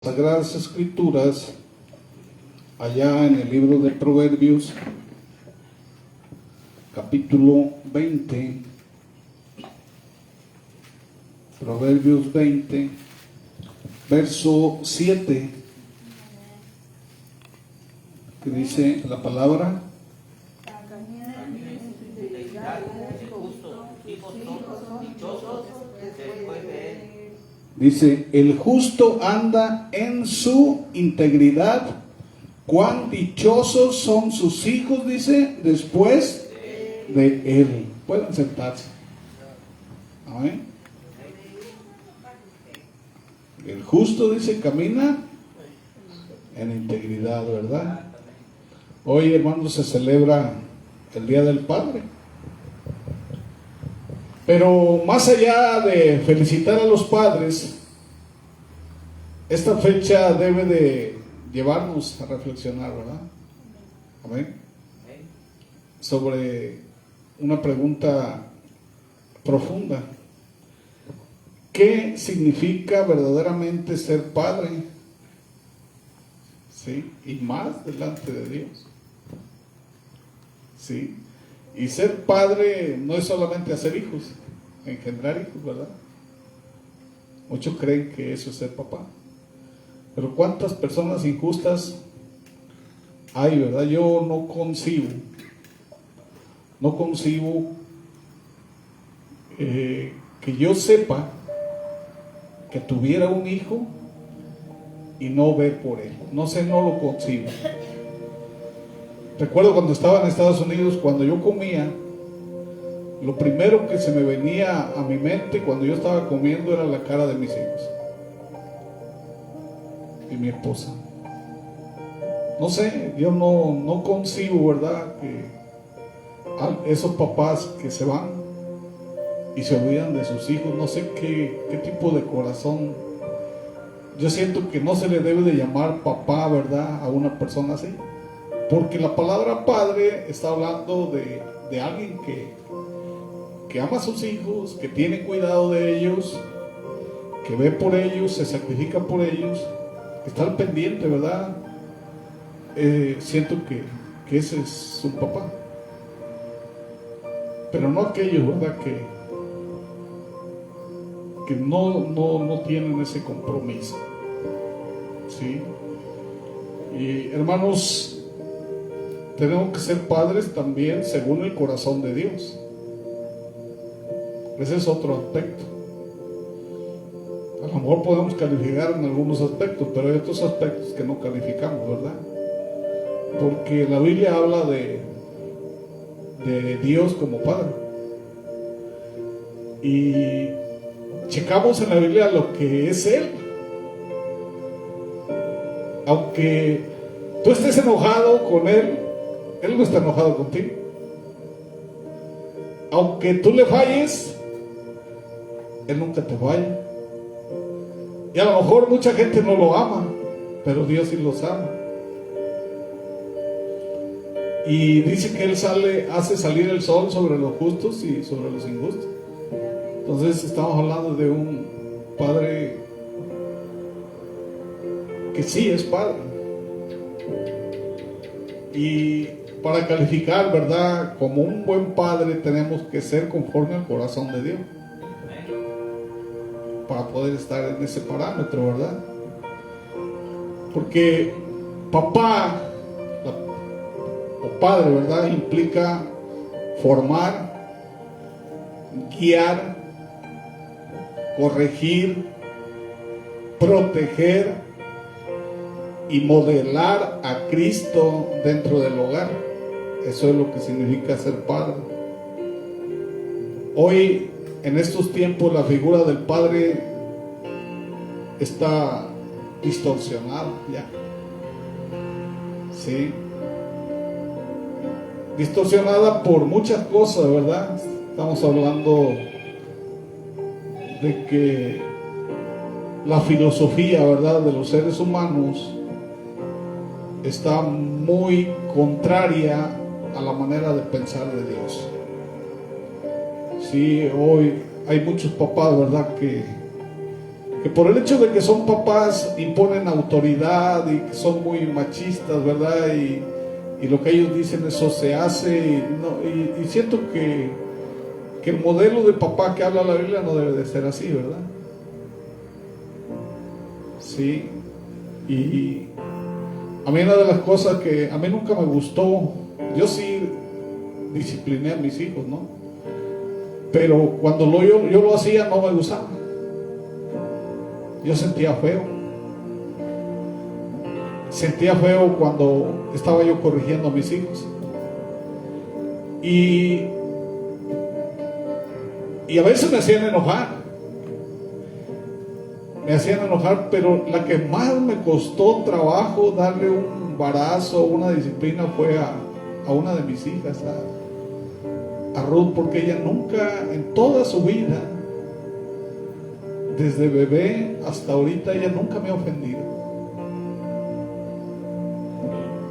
Sagradas Escrituras, allá en el libro de Proverbios, capítulo 20, Proverbios 20, verso 7, que dice la palabra: dice, el justo anda en su integridad, cuán dichosos son sus hijos, dice, después de él. Pueden sentarse. Amén. El justo, dice, camina en integridad, ¿verdad? Hoy, hermanos, se celebra el Día del Padre. Pero más allá de felicitar a los padres, esta fecha debe de llevarnos a reflexionar, ¿verdad? Amén. Sobre una pregunta profunda. ¿Qué significa verdaderamente ser padre? ¿Sí? Y más delante de Dios. ¿Sí? Y ser padre no es solamente hacer hijos, engendrar hijos, ¿verdad? Muchos creen que eso es ser papá. Pero ¿cuántas personas injustas hay, verdad? Yo no concibo que yo sepa que tuviera un hijo y no ver por él. No sé, no lo concibo. Recuerdo cuando estaba en Estados Unidos, cuando yo comía, lo primero que se me venía a mi mente cuando yo estaba comiendo era la cara de mis hijos y mi esposa. No sé, yo no concibo, ¿verdad?, que esos papás que se van y se olvidan de sus hijos. No sé qué tipo de corazón. Yo siento que no se le debe de llamar papá, ¿verdad?, a una persona así. Porque la palabra padre está hablando de alguien que ama a sus hijos, que tiene cuidado de ellos, que ve por ellos, se sacrifica por ellos, que está al pendiente, ¿verdad? Siento que ese es su papá. Pero no aquellos, ¿verdad?, que no tienen ese compromiso. ¿Sí? Y hermanos, tenemos que ser padres también según el corazón de Dios. Ese es otro aspecto. A lo mejor podemos calificar en algunos aspectos, pero hay otros aspectos que no calificamos, ¿verdad? Porque la Biblia habla de Dios como Padre. Y checamos en la Biblia lo que es Él. Aunque tú estés enojado con Él, Él no está enojado contigo. Aunque tú le falles, Él nunca te falla. Y a lo mejor mucha gente no lo ama, pero Dios sí los ama. Y dice que Él hace salir el sol sobre los justos y sobre los injustos. Entonces estamos hablando de un Padre que sí es Padre. Y para calificar, ¿verdad?, como un buen padre tenemos que ser conforme al corazón de Dios para poder estar en ese parámetro, ¿verdad? Porque papá o padre, ¿verdad?, implica formar, guiar, corregir, proteger y modelar a Cristo dentro del hogar. Eso es lo que significa ser padre. Hoy, en estos tiempos, la figura del padre está distorsionada ya. ¿Sí? Distorsionada por muchas cosas, ¿verdad? Estamos hablando de que la filosofía, ¿verdad?, de los seres humanos está muy contraria a la manera de pensar de Dios. Sí, hoy hay muchos papás, ¿verdad?, que que por el hecho de que son papás imponen autoridad y que son muy machistas, ¿verdad? Y lo que ellos dicen, eso se hace. Y siento que el modelo de papá que habla la Biblia no debe de ser así, ¿verdad? Sí. Y a mí una de las cosas que a mí nunca me gustó, yo sí discipliné a mis hijos, ¿no? Pero cuando yo lo hacía no me gustaba. Yo sentía feo. Sentía feo cuando estaba yo corrigiendo a mis hijos. Y a veces me hacían enojar. Me hacían enojar, pero la que más me costó trabajo darle un embarazo, una disciplina, fue a una de mis hijas, a Ruth, porque ella nunca, en toda su vida, desde bebé hasta ahorita, ella nunca me ha ofendido.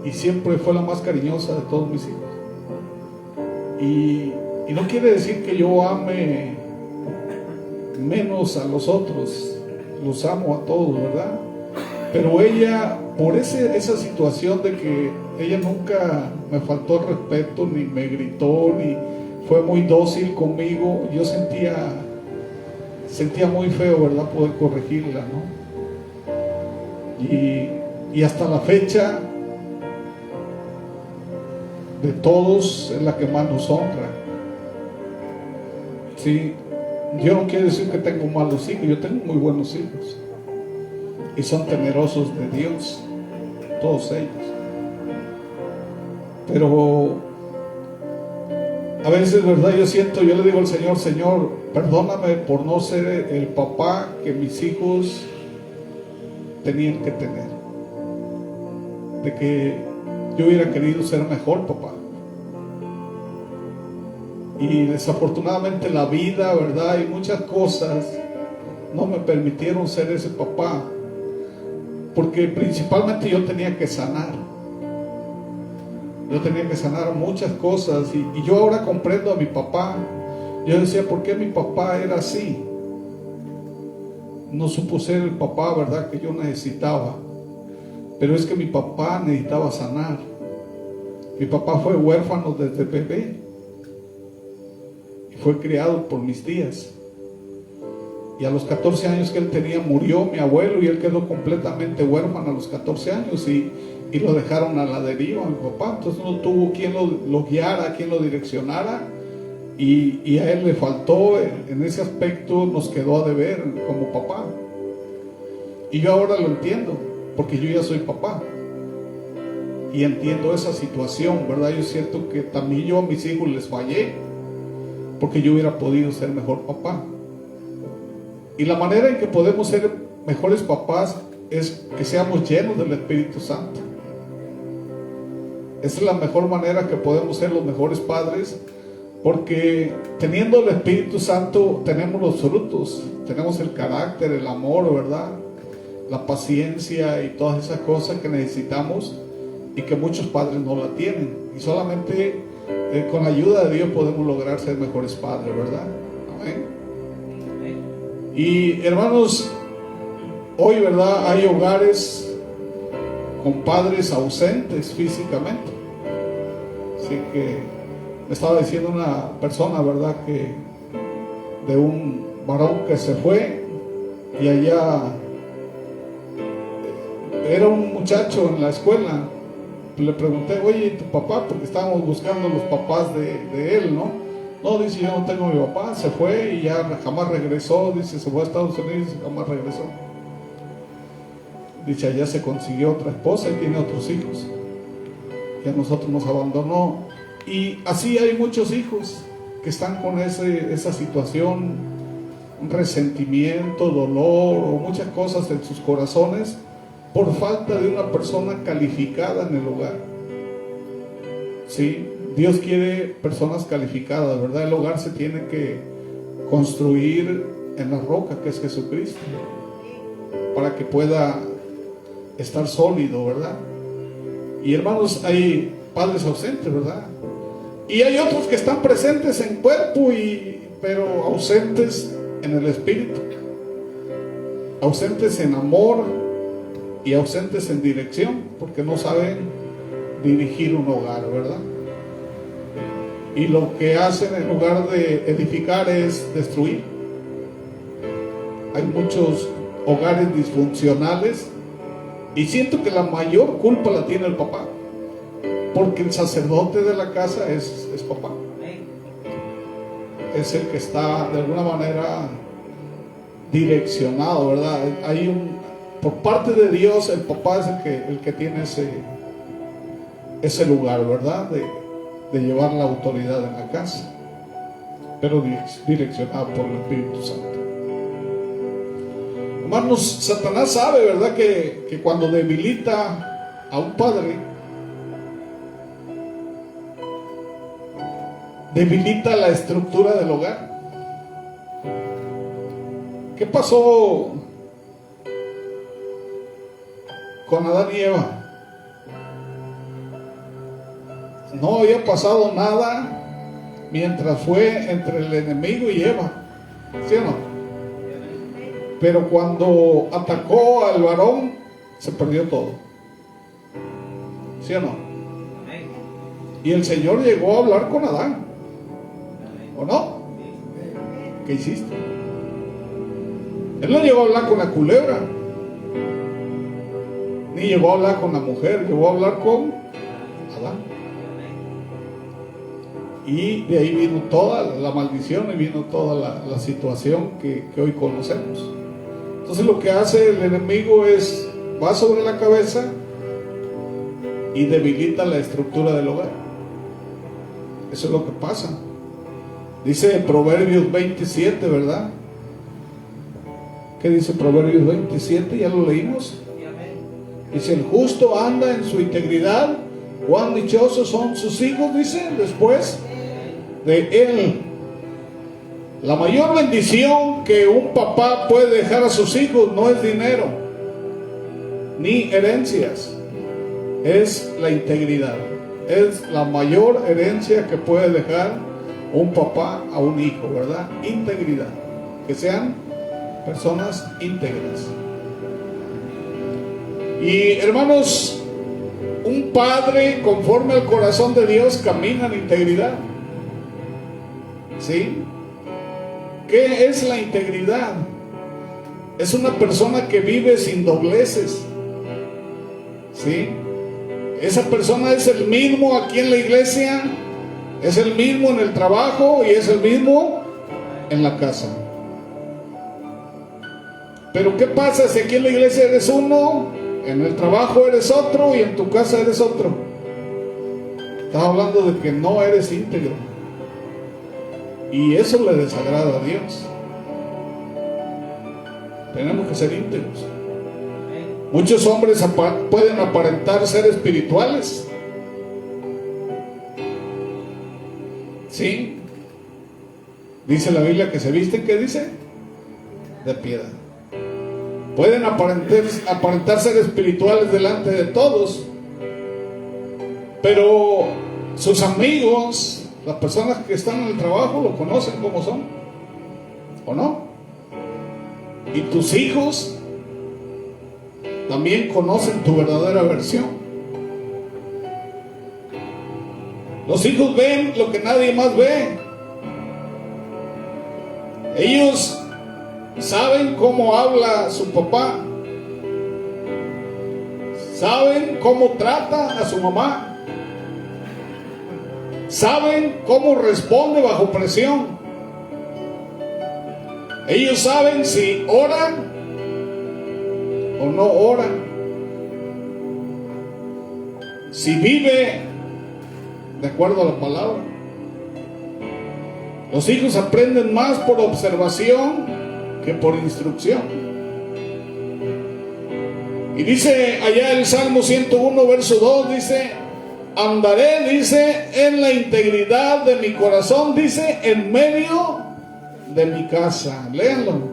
Y siempre fue la más cariñosa de todos mis hijos. Y no quiere decir que yo ame menos a los otros, los amo a todos, ¿verdad? Pero ella, por esa situación de que ella nunca me faltó el respeto, ni me gritó, ni fue muy dócil conmigo, yo sentía muy feo, ¿verdad?, poder corregirla, ¿no? Y hasta la fecha, de todos, es la que más nos honra. Sí, yo no quiero decir que tengo malos hijos, yo tengo muy buenos hijos. Y son temerosos de Dios, todos ellos. Pero a veces, ¿verdad?, yo le digo al Señor, Señor, perdóname por no ser el papá que mis hijos tenían que tener. De que yo hubiera querido ser mejor papá. Y desafortunadamente la vida, ¿verdad?, y muchas cosas no me permitieron ser ese papá. Porque principalmente yo tenía que sanar. Yo tenía que sanar muchas cosas. Y yo ahora comprendo a mi papá. Yo decía, ¿por qué mi papá era así? No supo ser el papá, ¿verdad?, que yo necesitaba. Pero es que mi papá necesitaba sanar. Mi papá fue huérfano desde bebé. Y fue criado por mis tías. Y a los 14 años que él tenía, murió mi abuelo y él quedó completamente huérfano a los 14 años y lo dejaron a la deriva, mi papá. Entonces no tuvo quien lo guiara, quien lo direccionara, y a él le faltó, en ese aspecto nos quedó a deber como papá. Y yo ahora lo entiendo, porque yo ya soy papá y entiendo esa situación, ¿verdad? Yo siento que también yo a mis hijos les fallé, porque yo hubiera podido ser mejor papá. Y la manera en que podemos ser mejores papás es que seamos llenos del Espíritu Santo. Esa es la mejor manera que podemos ser los mejores padres, porque teniendo el Espíritu Santo tenemos los frutos, tenemos el carácter, el amor, ¿verdad?, la paciencia y todas esas cosas que necesitamos y que muchos padres no la tienen. Y solamente con la ayuda de Dios podemos lograr ser mejores padres, ¿verdad? Amén. Y hermanos, hoy, ¿verdad?, hay hogares con padres ausentes físicamente. Así que me estaba diciendo una persona, ¿verdad?, que de un varón que se fue, y allá era un muchacho en la escuela. Le pregunté, oye, ¿tu papá? Porque estábamos buscando los papás de él, ¿no? No, dice, yo no tengo a mi papá, se fue y ya jamás regresó. Dice, se fue a Estados Unidos y jamás regresó. Dice, allá se consiguió otra esposa y tiene otros hijos. Y a nosotros nos abandonó. Y así hay muchos hijos que están con esa situación, un resentimiento, dolor o muchas cosas en sus corazones por falta de una persona calificada en el hogar. Sí, Dios quiere personas calificadas, ¿verdad? El hogar se tiene que construir en la roca que es Jesucristo, para que pueda estar sólido, ¿verdad? Y hermanos, hay padres ausentes, ¿verdad? Y hay otros que están presentes en cuerpo, pero ausentes en el espíritu. ausentes en amor y ausentes en dirección, porque no saben dirigir un hogar, ¿verdad? Y lo que hacen en lugar de edificar es destruir. Hay muchos hogares disfuncionales y siento que la mayor culpa la tiene el papá, porque el sacerdote de la casa es papá. Es el que está de alguna manera direccionado, ¿verdad? Por parte de Dios, el papá es el que tiene ese lugar, ¿verdad? De llevar la autoridad en la casa, pero direccionado por el Espíritu Santo. Hermanos, Satanás sabe, ¿verdad? Que cuando debilita a un padre, debilita la estructura del hogar. ¿Qué pasó con Adán y Eva? No había pasado nada mientras fue entre el enemigo y Eva, ¿sí o no? Pero cuando atacó al varón, se perdió todo, ¿sí o no? Y el Señor llegó a hablar con Adán, ¿o no? ¿Qué hiciste? Él no llegó a hablar con la culebra, ni llegó a hablar con la mujer, llegó a hablar con Adán. Y de ahí vino toda la maldición y vino toda la situación que hoy conocemos. Entonces lo que hace el enemigo es, va sobre la cabeza y debilita la estructura del hogar. Eso es lo que pasa. Dice Proverbios 27, ¿verdad? ¿Qué dice Proverbios 27? Ya lo leímos. Dice: el justo anda en su integridad, cuán dichosos son sus hijos, dice, después de él. La mayor bendición que un papá puede dejar a sus hijos no es dinero ni herencias, es la integridad. Es la mayor herencia que puede dejar un papá a un hijo, ¿verdad? Integridad, que sean personas íntegras. Y hermanos, un padre conforme al corazón de Dios camina en integridad. ¿Sí? ¿Qué es la integridad? Es una persona que vive sin dobleces. ¿Sí? Esa persona es el mismo aquí en la iglesia, es el mismo en el trabajo y es el mismo en la casa. Pero ¿qué pasa si aquí en la iglesia eres uno, en el trabajo eres otro y en tu casa eres otro? Estás hablando de que no eres íntegro. Y eso le desagrada a Dios. Tenemos que ser íntegros. Muchos hombres pueden aparentar ser espirituales. ¿Sí? Dice la Biblia que se visten, ¿qué dice? De piedad. Pueden aparentar ser espirituales delante de todos, pero sus amigos, las personas que están en el trabajo, lo conocen como son, ¿o no? Y tus hijos también conocen tu verdadera versión. Los hijos ven lo que nadie más ve. Ellos saben cómo habla su papá, saben cómo trata a su mamá, saben cómo responde bajo presión. Ellos saben si oran o no oran, si vive de acuerdo a la palabra. Los hijos aprenden más por observación que por instrucción. Y dice allá el Salmo 101 verso 2, dice: andaré, dice, en la integridad de mi corazón, dice, en medio de mi casa. Léanlo,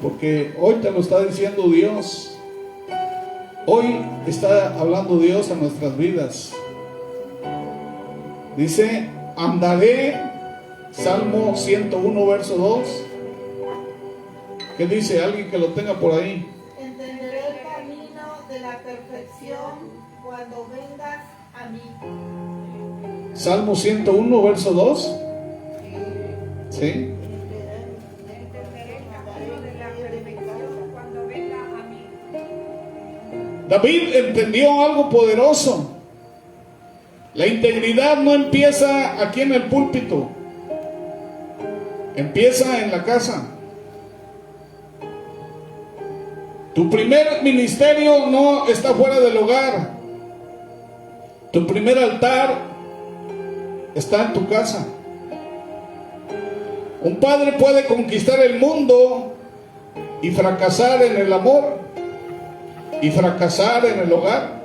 porque hoy te lo está diciendo Dios. Hoy está hablando Dios a nuestras vidas. Dice: andaré, Salmo 101 verso 2, ¿Qué dice? Alguien que lo tenga por ahí. Entenderé el camino de la perfección cuando vengas a mí. Salmo 101, verso 2. ¿Sí? Entenderé el camino de la perfección cuando venga a mí. David entendió algo poderoso. La integridad no empieza aquí en el púlpito, empieza en la casa. Tu primer ministerio no está fuera del hogar. Tu primer altar está en tu casa. Un padre puede conquistar el mundo y fracasar en el amor y fracasar en el hogar.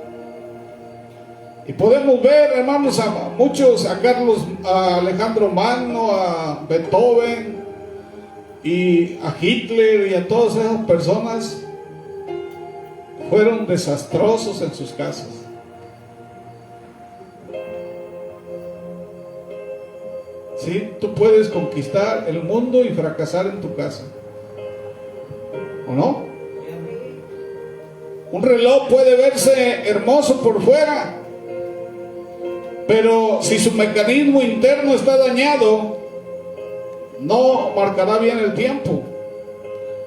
Y podemos ver, hermanos, a muchos, a Alejandro Magno, a Beethoven y a Hitler y a todas esas personas, fueron desastrosos en sus casas. ¿Sí? Tú puedes conquistar el mundo y fracasar en tu casa, ¿o no? Un reloj puede verse hermoso por fuera, pero si su mecanismo interno está dañado, no marcará bien el tiempo.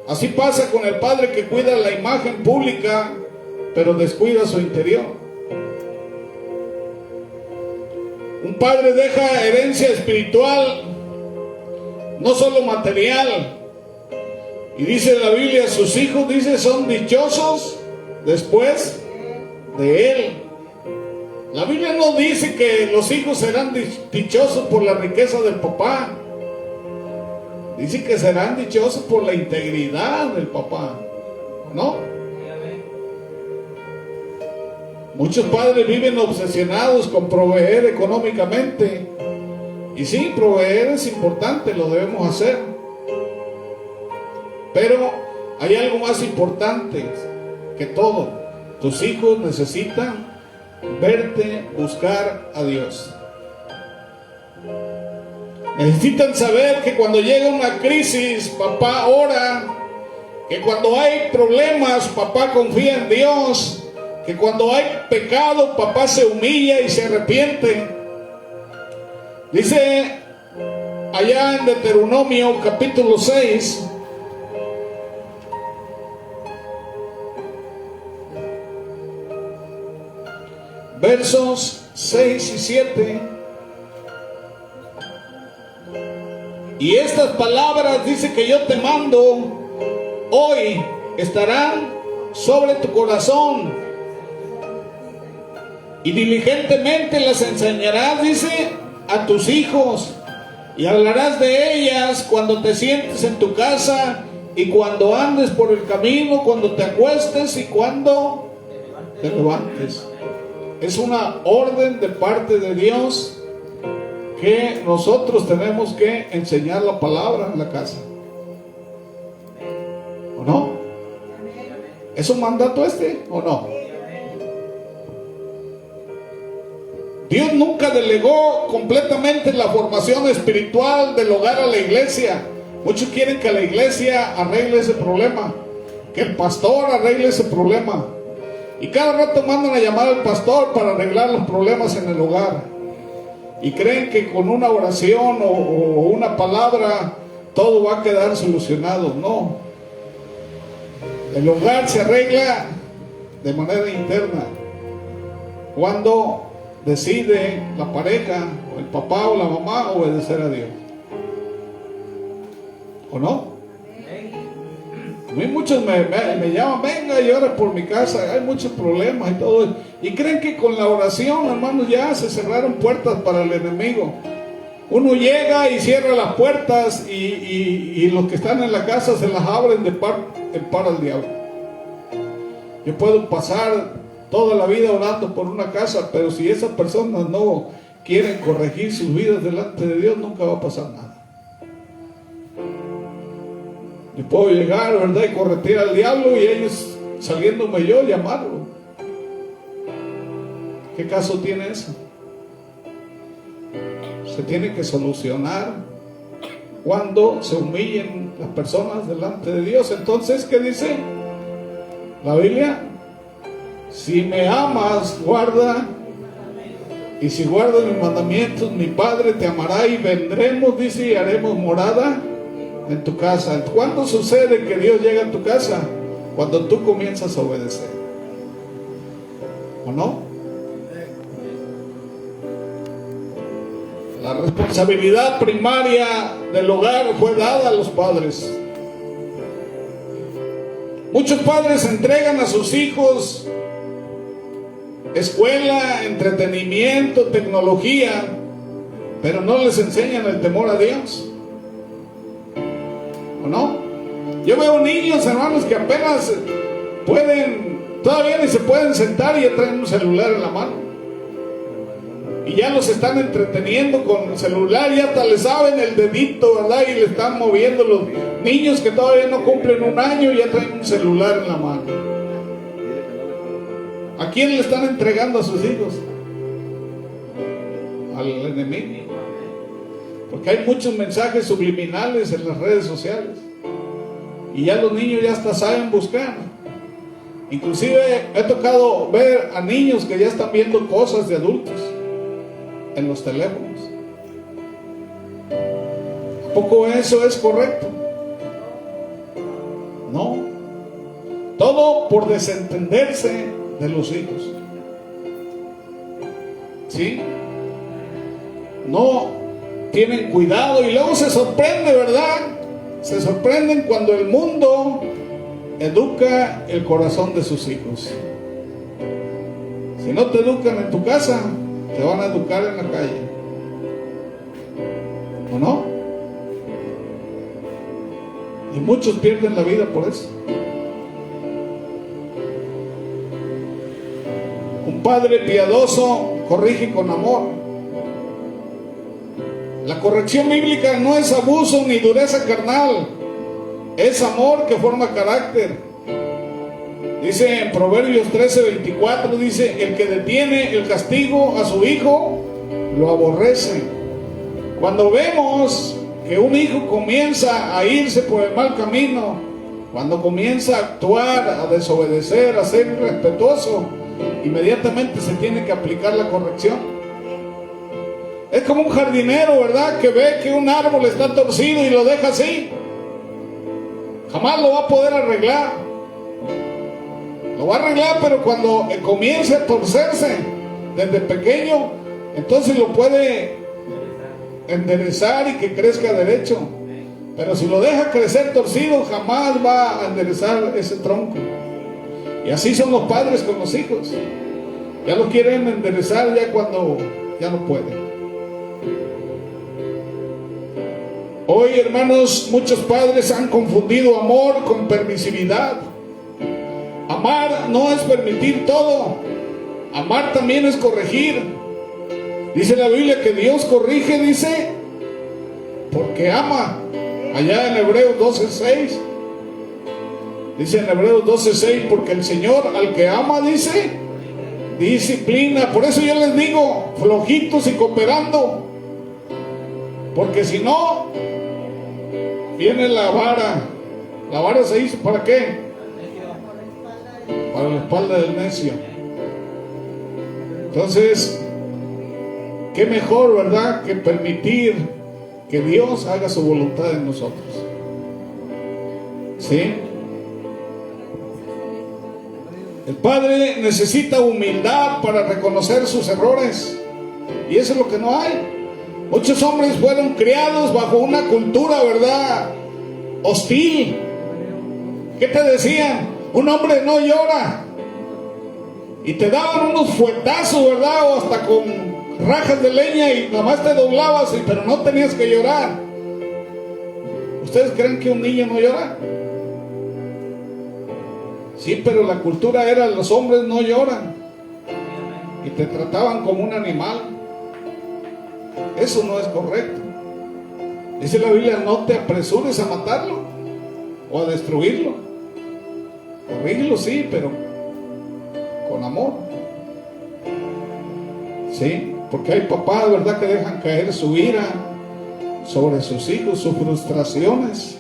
Así pasa con el padre que cuida la imagen pública, pero descuida su interior. Un padre deja herencia espiritual, no solo material. Y dice la Biblia, sus hijos, dice, son dichosos después de él. La Biblia no dice que los hijos serán dichosos por la riqueza del papá. Dice que serán dichosos por la integridad del papá, ¿no? Muchos padres viven obsesionados con proveer económicamente. Y sí, proveer es importante, lo debemos hacer. Pero hay algo más importante que todo. Tus hijos necesitan verte buscar a Dios. Necesitan saber que cuando llega una crisis, papá ora. Que cuando hay problemas, papá confía en Dios. Que cuando hay pecado, papá se humilla y se arrepiente. Dice allá en Deuteronomio capítulo 6, versos 6 y 7. Y estas palabras dice que yo te mando hoy estarán sobre tu corazón, y diligentemente las enseñarás, dice, a tus hijos, y hablarás de ellas cuando te sientes en tu casa, y cuando andes por el camino, cuando te acuestes y cuando te levantes. Es una orden de parte de Dios que nosotros tenemos que enseñar la palabra en la casa, ¿o no? ¿Es un mandato o no? Dios nunca delegó completamente la formación espiritual del hogar a la iglesia. Muchos quieren que la iglesia arregle ese problema, que el pastor arregle ese problema, y cada rato mandan a llamar al pastor para arreglar los problemas en el hogar, y creen que con una oración o una palabra todo va a quedar solucionado. No, el hogar se arregla de manera interna cuando decide la pareja, o el papá o la mamá, obedecer a Dios, ¿o no? A mí muchos me llaman, venga y ora por mi casa, hay muchos problemas y todo eso. Y creen que con la oración, hermanos, ya se cerraron puertas para el enemigo. Uno llega y cierra las puertas y los que están en la casa se las abren de par al diablo. Yo puedo pasar toda la vida orando por una casa, pero si esas personas no quieren corregir sus vidas delante de Dios, nunca va a pasar nada. Yo puedo llegar, ¿verdad?, y corretear al diablo, y ellos saliéndome yo, llamarlo. ¿Qué caso tiene eso? Se tiene que solucionar cuando se humillen las personas delante de Dios. Entonces, ¿qué dice la Biblia? Si me amas, guarda, y si guardas mis mandamientos, mi Padre te amará y vendremos, dice, y haremos morada en tu casa. ¿Cuándo sucede que Dios llega a tu casa? Cuando tú comienzas a obedecer, ¿o no? La responsabilidad primaria del hogar fue dada a los padres. Muchos padres entregan a sus hijos escuela, entretenimiento, tecnología, pero no les enseñan el temor a Dios, ¿o no? Yo veo niños, hermanos, que apenas todavía ni se pueden sentar y ya traen un celular en la mano. Y ya los están entreteniendo con el celular, ya hasta le saben el dedito, ¿verdad? Y le están moviendo. Los niños que todavía no cumplen un año ya traen un celular en la mano. ¿A quién le están entregando a sus hijos? Al enemigo. Porque hay muchos mensajes subliminales en las redes sociales. Y ya los niños ya hasta saben buscar. Inclusive he tocado ver a niños que ya están viendo cosas de adultos en los teléfonos. ¿A poco eso es correcto? No. Todo por desentenderse de los hijos. ¿Sí? No tienen cuidado y luego se sorprende, ¿verdad? Se sorprenden cuando el mundo educa el corazón de sus hijos. Si no te educan en tu casa, te van a educar en la calle, ¿o no? Y muchos pierden la vida por eso. Un padre piadoso corrige con amor. La corrección bíblica no es abuso ni dureza carnal, es amor que forma carácter. Dice en Proverbios 13:24, dice, el que detiene el castigo a su hijo, lo aborrece. Cuando vemos que un hijo comienza a irse por el mal camino, cuando comienza a actuar, a desobedecer, a ser irrespetuoso, inmediatamente se tiene que aplicar la corrección. Es como un jardinero, ¿verdad?, que ve que un árbol está torcido y lo deja así. Jamás lo va a poder arreglar. Lo va a arreglar, pero cuando comience a torcerse desde pequeño, entonces lo puede enderezar y que crezca derecho. Pero si lo deja crecer torcido, jamás va a enderezar ese tronco. Y así son los padres con los hijos. Ya lo quieren enderezar ya cuando ya no pueden. Hoy, hermanos, muchos padres han confundido amor con permisividad. Amar no es permitir todo. Amar también es corregir. Dice la Biblia que Dios corrige, dice, porque ama. Allá en Hebreos 12:6. Dice en Hebreos 12:6, porque el Señor al que ama, dice, disciplina. Por eso yo les digo, flojitos y cooperando. Porque si no, viene la vara. La vara se hizo ¿para qué? Para la espalda del necio. Entonces, qué mejor, ¿verdad?, que permitir que Dios haga su voluntad en nosotros. ¿Sí? El padre necesita humildad para reconocer sus errores. Y eso es lo que no hay. Muchos hombres fueron criados bajo una cultura, ¿verdad?, hostil. ¿Qué te decían? Un hombre no llora. Y te daban unos fuetazos, ¿verdad?, o hasta con rajas de leña y nomás te doblabas, pero no tenías que llorar. ¿Ustedes creen que un niño no llora? Sí, pero la cultura era, los hombres no lloran. Y te trataban como un animal. Eso no es correcto. Dice la Biblia, no te apresures a matarlo o a destruirlo. Corrígelo, sí, pero con amor. Sí, porque hay papás, ¿verdad?, que dejan caer su ira sobre sus hijos, sus frustraciones.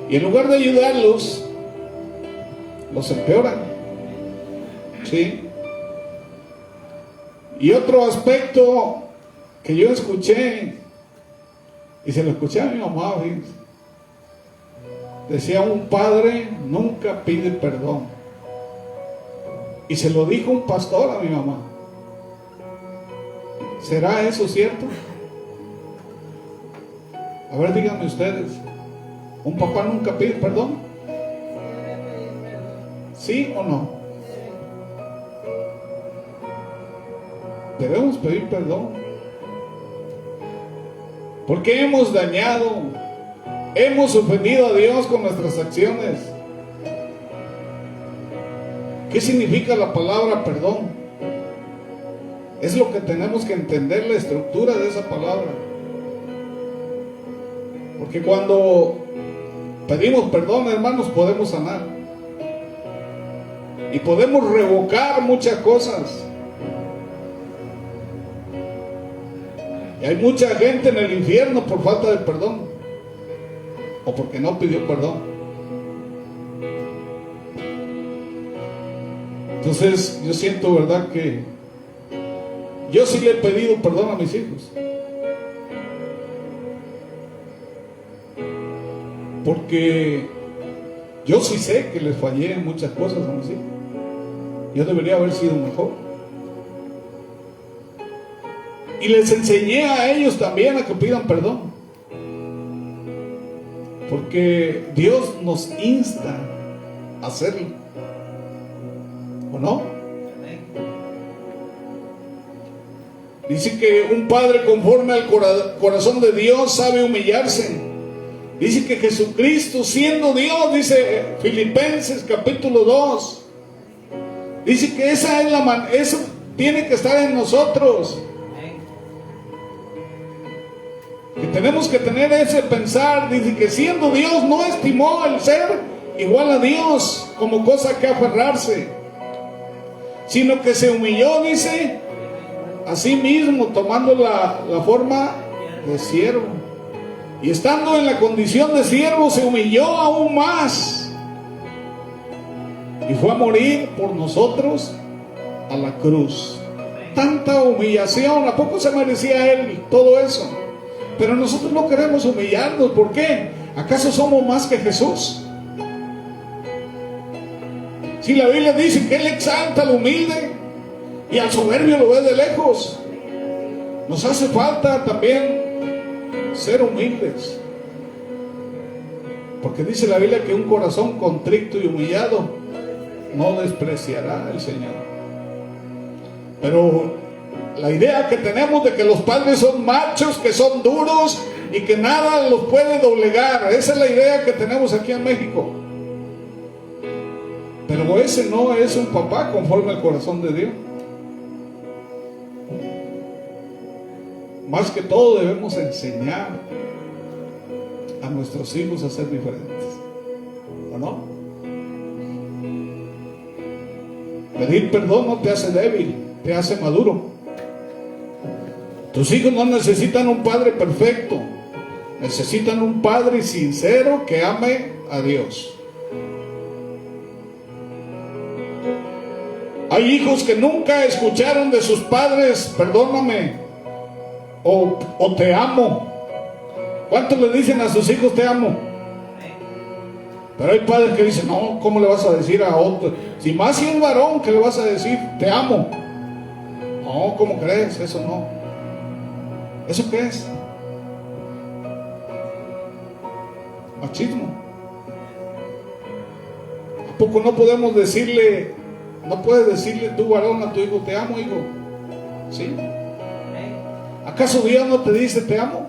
Y en lugar de ayudarlos, los empeoran. ¿Sí? Y otro aspecto que yo escuché, y se lo escuché a mi mamá, fíjense, decía: un padre nunca pide perdón. Y se lo dijo un pastor a mi mamá. ¿Será eso cierto? A ver, díganme ustedes, ¿un papá nunca pide perdón? ¿Sí o no? Debemos pedir perdón, porque hemos dañado, hemos ofendido a Dios con nuestras acciones. ¿Qué significa la palabra perdón? Es lo que tenemos que entender, la estructura de esa palabra. Porque cuando pedimos perdón, hermanos, podemos sanar y podemos revocar muchas cosas. Y hay mucha gente en el infierno por falta de perdón, o porque no pidió perdón. Entonces yo siento, verdad, que yo sí le he pedido perdón a mis hijos, porque yo sí sé que les fallé en muchas cosas a mis hijos. Yo debería haber sido mejor. Y les enseñé a ellos también a que pidan perdón, porque Dios nos insta a hacerlo, ¿o no? Dice que un padre conforme al corazón de Dios sabe humillarse. Dice que Jesucristo, siendo Dios, dice Filipenses capítulo 2, dice que esa es eso tiene que estar en nosotros. Que tenemos que tener ese pensar. Dice que siendo Dios no estimó el ser igual a Dios como cosa que aferrarse, sino que se humilló, dice, a sí mismo, tomando la forma de siervo, y estando en la condición de siervo se humilló aún más y fue a morir por nosotros a la cruz. Tanta humillación, ¿a poco se merecía él todo eso? Pero nosotros no queremos humillarnos. ¿Por qué? ¿Acaso somos más que Jesús? Si la Biblia dice que Él exalta al humilde y al soberbio lo ve de lejos. Nos hace falta también ser humildes, porque dice la Biblia que un corazón contrito y humillado no despreciará el Señor. Pero la idea que tenemos de que los padres son machos, que son duros y que nada los puede doblegar, esa es la idea que tenemos aquí en México. Pero ese no es un papá conforme al corazón de Dios. Más que todo debemos enseñar a nuestros hijos a ser diferentes, ¿o no? Pedir perdón no te hace débil, te hace maduro. Tus hijos no necesitan un padre perfecto, necesitan un padre sincero que ame a Dios. Hay hijos que nunca escucharon de sus padres perdóname o te amo. ¿Cuántos le dicen a sus hijos te amo? Pero hay padres que dicen, no, ¿cómo le vas a decir a otro? Si más si es varón, ¿qué le vas a decir? Te amo. No, ¿cómo crees? Eso no. ¿Eso qué es? Machismo. ¿A poco no podemos decirle, no puedes decirle tú varón a tu hijo, te amo, hijo? ¿Sí? ¿Acaso Dios no te dice te amo?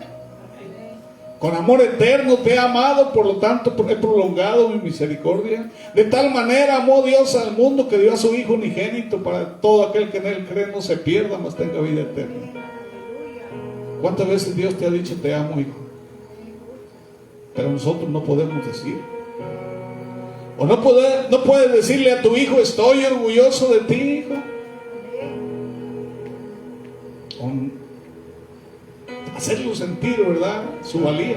Con amor eterno te he amado, por lo tanto he prolongado mi misericordia. De tal manera amó Dios al mundo que dio a su Hijo unigénito para todo aquel que en Él cree no se pierda, mas tenga vida eterna. ¿Cuántas veces Dios te ha dicho te amo, hijo? Pero nosotros no podemos decir. O no puedes decirle a tu hijo, estoy orgulloso de ti, hijo. Hacerlo sentir, ¿verdad?, su valía.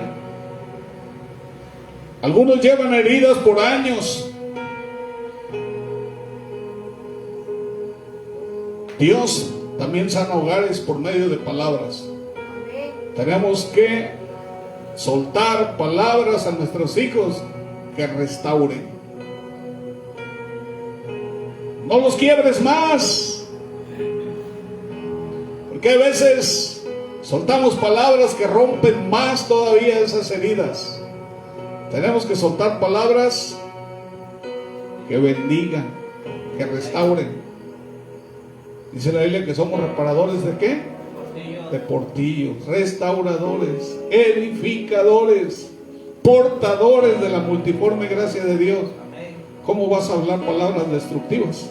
Algunos llevan heridas por años. Dios también sana hogares por medio de palabras. Tenemos que soltar palabras a nuestros hijos que restauren. No los quiebres más, porque a veces soltamos palabras que rompen más todavía esas heridas. Tenemos que soltar palabras que bendigan, que restauren. Dice la Biblia que somos reparadores ¿de qué? De portillos, restauradores, edificadores, portadores de la multiforme gracia de Dios. ¿Cómo vas a hablar palabras destructivas?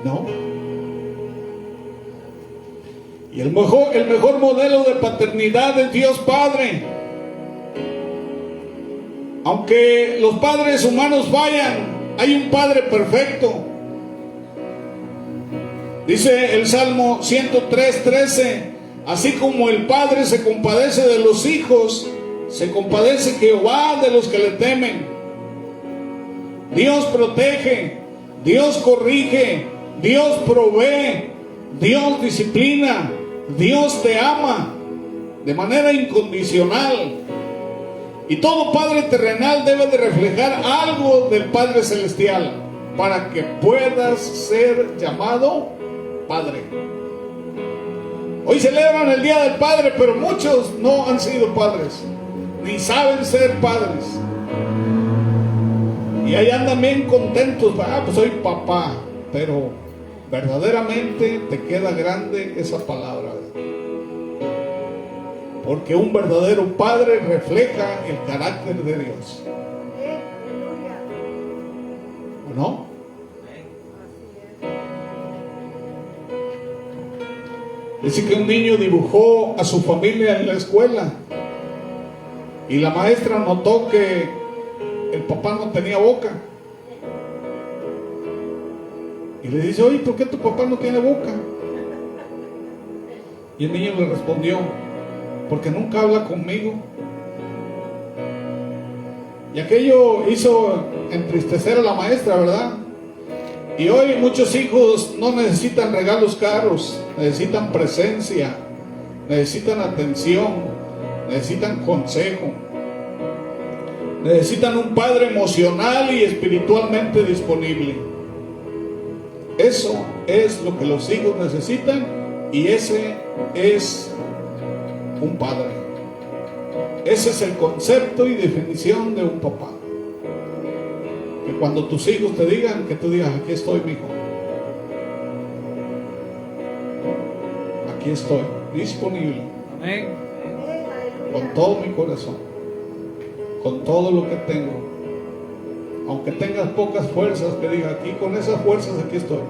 No. Y el mejor modelo de paternidad es Dios Padre. Aunque los padres humanos fallan, hay un Padre perfecto. Dice el Salmo 103:13: así como el Padre se compadece de los hijos, se compadece Jehová de los que le temen. Dios protege, Dios corrige, Dios provee, Dios disciplina, Dios te ama de manera incondicional. Y todo Padre terrenal debe de reflejar algo del Padre celestial para que puedas ser llamado Padre. Hoy celebran el Día del Padre, pero muchos no han sido padres, ni saben ser padres. Y ahí andan bien contentos, pues soy papá, pero verdaderamente te queda grande esa palabra. Porque un verdadero padre refleja el carácter de Dios. ¿No? Dice que un niño dibujó a su familia en la escuela y la maestra notó que el papá no tenía boca. Y le dice: oye, ¿por qué tu papá no tiene boca? Y el niño le respondió: porque nunca habla conmigo. Y aquello hizo entristecer a la maestra, ¿verdad? Y hoy muchos hijos no necesitan regalos caros, necesitan presencia, necesitan atención, necesitan consejo, necesitan un padre emocional y espiritualmente disponible. Eso es lo que los hijos necesitan, y ese es un padre. Ese es el concepto y definición de un papá. Que cuando tus hijos te digan, que tú digas: aquí estoy, mi hijo, aquí estoy, disponible. Amén. Con todo mi corazón, con todo lo que tengo. Aunque tengas pocas fuerzas, que diga: aquí con esas fuerzas aquí estoy.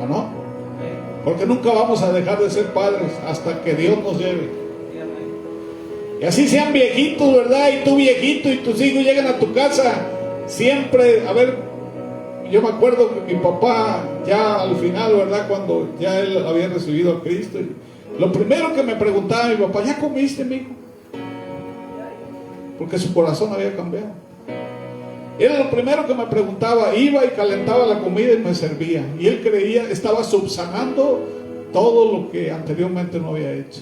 ¿O no? Porque nunca vamos a dejar de ser padres hasta que Dios nos lleve. Y así sean viejitos, ¿verdad? Y tú viejito y tus hijos llegan a tu casa. Siempre, yo me acuerdo que mi papá ya al final, ¿verdad? Cuando ya él había recibido a Cristo, lo primero que me preguntaba mi papá: ¿ya comiste, mijo? Porque su corazón había cambiado. Era lo primero que me preguntaba. Iba y calentaba la comida y me servía. Y él creía, estaba subsanando todo lo que anteriormente no había hecho.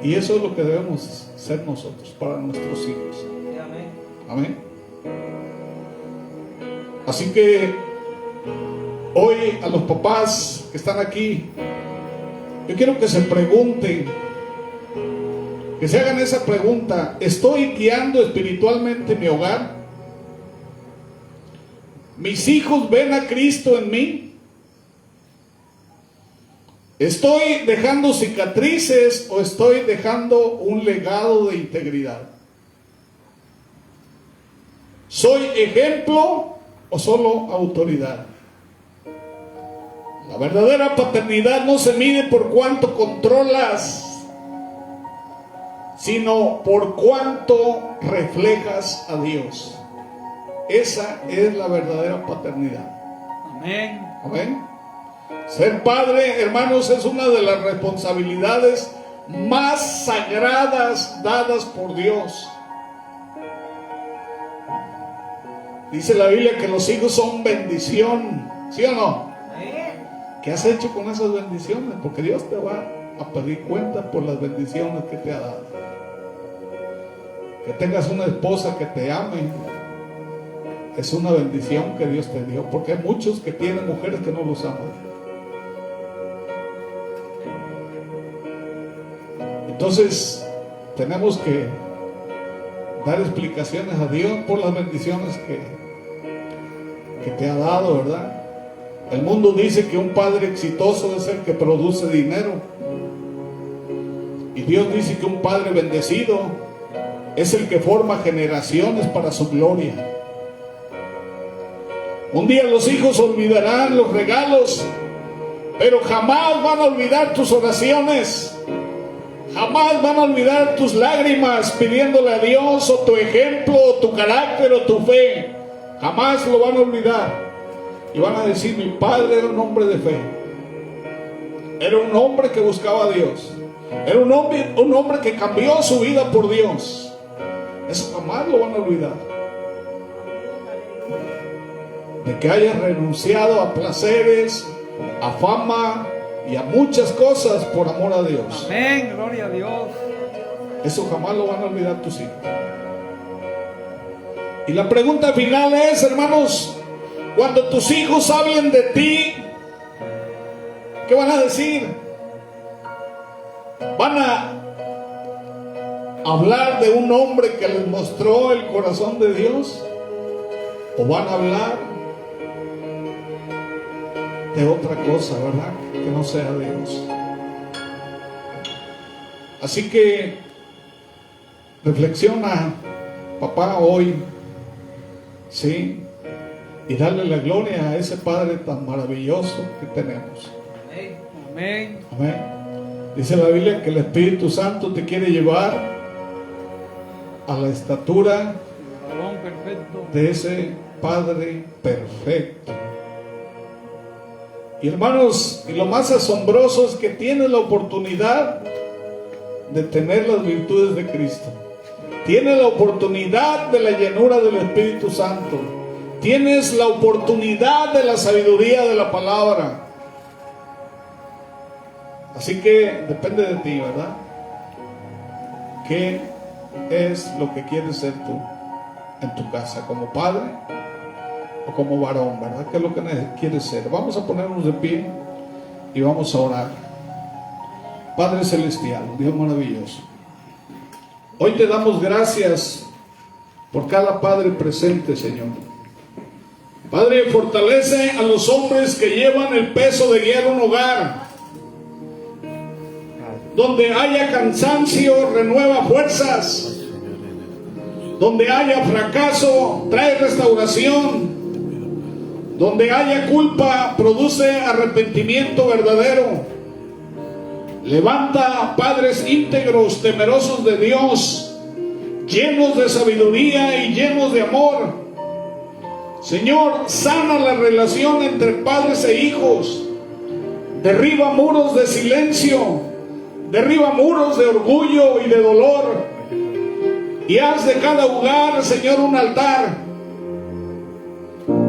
Y eso es lo que debemos ser nosotros para nuestros hijos. Amén. Así que hoy a los papás que están aquí, yo quiero que se pregunten, que se hagan esa pregunta: ¿estoy guiando espiritualmente mi hogar? ¿Mis hijos ven a Cristo en mí? ¿Estoy dejando cicatrices o estoy dejando un legado de integridad? ¿Soy ejemplo o solo autoridad? La verdadera paternidad no se mide por cuánto controlas, sino por cuánto reflejas a Dios. Esa es la verdadera paternidad. Amén. Amén. Ser padre, hermanos, es una de las responsabilidades más sagradas dadas por Dios. Dice la Biblia que los hijos son bendición, ¿sí o no? ¿Qué has hecho con esas bendiciones? Porque Dios te va a pedir cuenta por las bendiciones que te ha dado. Que tengas una esposa que te ame es una bendición que Dios te dio, porque hay muchos que tienen mujeres que no los aman. Entonces tenemos que dar explicaciones a Dios por las bendiciones que te ha dado, ¿verdad? El mundo dice que un padre exitoso es el que produce dinero, y Dios dice que un padre bendecido es el que forma generaciones para su gloria. Un día los hijos olvidarán los regalos, pero jamás van a olvidar tus oraciones. Jamás van a olvidar tus lágrimas pidiéndole a Dios, o tu ejemplo, o tu carácter, o tu fe. Jamás lo van a olvidar. Y van a decir: mi padre era un hombre de fe. Era un hombre que buscaba a Dios. Era un hombre que cambió su vida por Dios. Eso jamás lo van a olvidar. De que hayas renunciado a placeres, a fama y a muchas cosas por amor a Dios. Amén, gloria a Dios. Eso jamás lo van a olvidar tus hijos. Y la pregunta final es, hermanos, cuando tus hijos hablen de ti, ¿qué van a decir? ¿Van a hablar de un hombre que les mostró el corazón de Dios? ¿O van a hablar de otra cosa, verdad? Que no sea Dios. Así que reflexiona, papá, hoy, ¿sí? Y darle la gloria a ese Padre tan maravilloso que tenemos. Amén. Amén. Dice la Biblia que el Espíritu Santo te quiere llevar a la estatura Varón perfecto. de ese Padre perfecto. Y hermanos, y lo más asombroso es que tienes la oportunidad de tener las virtudes de Cristo. Tienes la oportunidad de la llenura del Espíritu Santo. Tienes la oportunidad de la sabiduría de la palabra. Así que depende de ti, ¿verdad? ¿Qué es lo que quieres ser tú en tu casa? ¿Como padre o como varón, verdad? ¿Qué es lo que quieres ser? Vamos a ponernos de pie y vamos a orar. Padre Celestial, Dios maravilloso, hoy te damos gracias por cada padre presente, Señor. Padre, fortalece a los hombres que llevan el peso de guiar un hogar. Donde haya cansancio, renueva fuerzas. Donde haya fracaso, trae restauración. Donde haya culpa, produce arrepentimiento verdadero. Levanta padres íntegros, temerosos de Dios, llenos de sabiduría y llenos de amor. Señor, sana la relación entre padres e hijos. Derriba muros de silencio. Derriba muros de orgullo y de dolor. Y haz de cada hogar, Señor, un altar.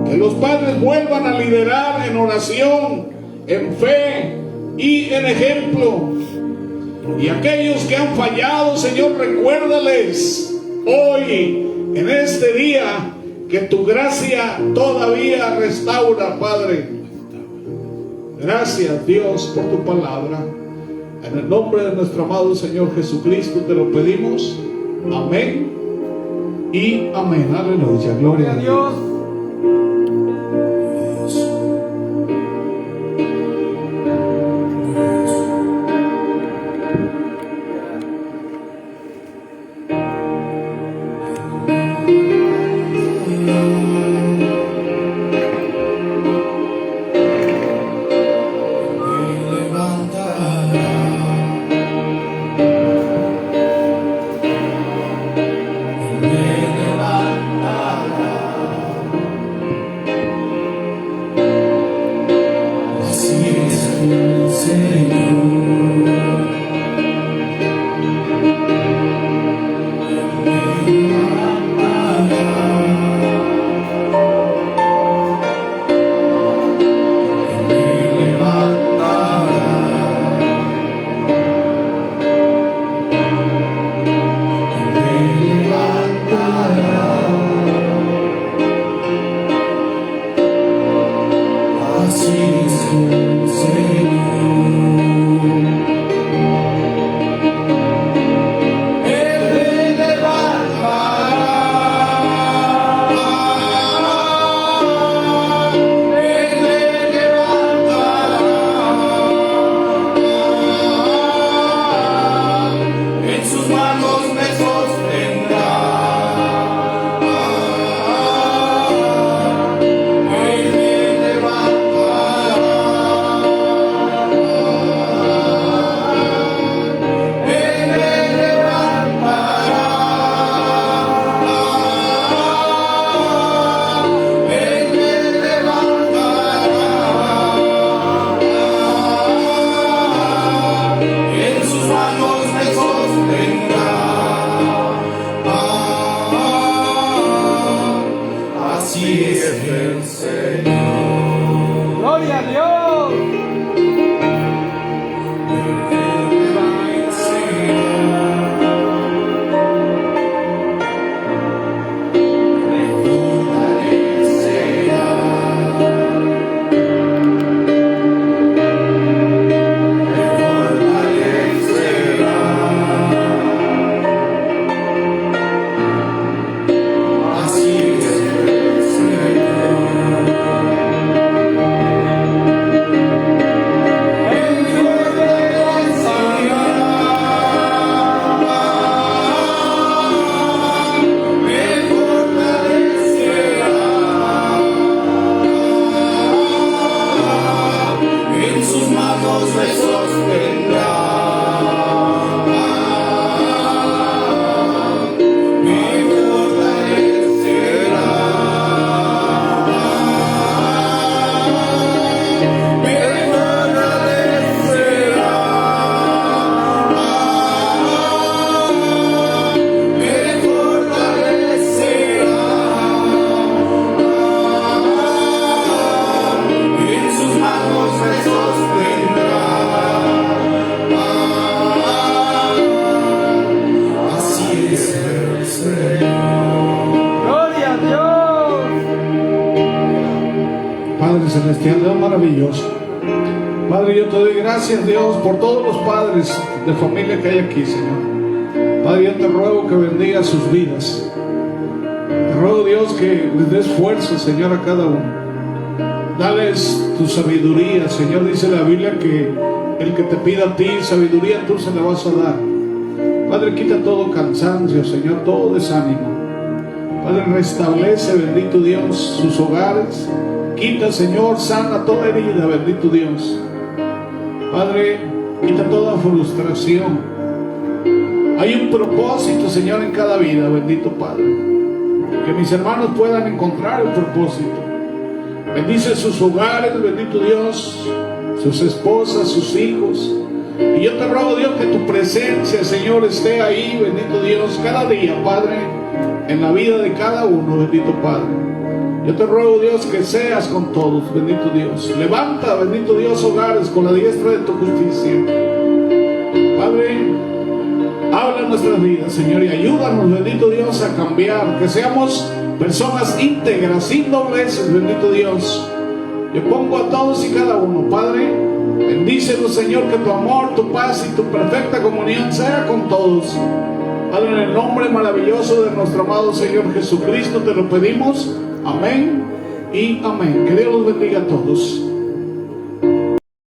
Que los padres vuelvan a liderar en oración, en fe y en ejemplo. Y aquellos que han fallado, Señor, recuérdales hoy, en este día, que tu gracia todavía restaura, Padre. Gracias, Dios, por tu palabra. En el nombre de nuestro amado Señor Jesucristo te lo pedimos. Amén y amén. Aleluya. Gloria a Dios. celestial, Dios maravilloso. Padre, yo te doy gracias, Dios, por todos los padres de familia que hay aquí, Señor. Padre, yo te ruego que bendiga sus vidas. Te ruego, Dios, que les des fuerza, Señor, a cada uno. Dales tu sabiduría, Señor. Dice la Biblia que el que te pida a ti sabiduría, tú se la vas a dar. Padre, quita todo cansancio, Señor, todo desánimo. Padre, restablece, bendito Dios, sus hogares. Quita, Señor, sana toda herida, bendito Dios. Padre, quita toda frustración. Hay un propósito, Señor, en cada vida, bendito Padre. Que mis hermanos puedan encontrar el propósito. Bendice sus hogares, bendito Dios, sus esposas, sus hijos. Y yo te ruego, Dios, que tu presencia, Señor, esté ahí, bendito Dios, cada día, Padre, en la vida de cada uno, bendito Padre. Yo te ruego, Dios, que seas con todos, bendito Dios. Levanta, bendito Dios, hogares con la diestra de tu justicia. Padre, habla en nuestras vidas, Señor, y ayúdanos, bendito Dios, a cambiar. Que seamos personas íntegras, sin dobleces, bendito Dios. Yo pongo a todos y cada uno, Padre. Bendícenos, Señor, que tu amor, tu paz y tu perfecta comunión sea con todos. Padre, en el nombre maravilloso de nuestro amado Señor Jesucristo te lo pedimos. Amén y amén. Que Dios los bendiga a todos.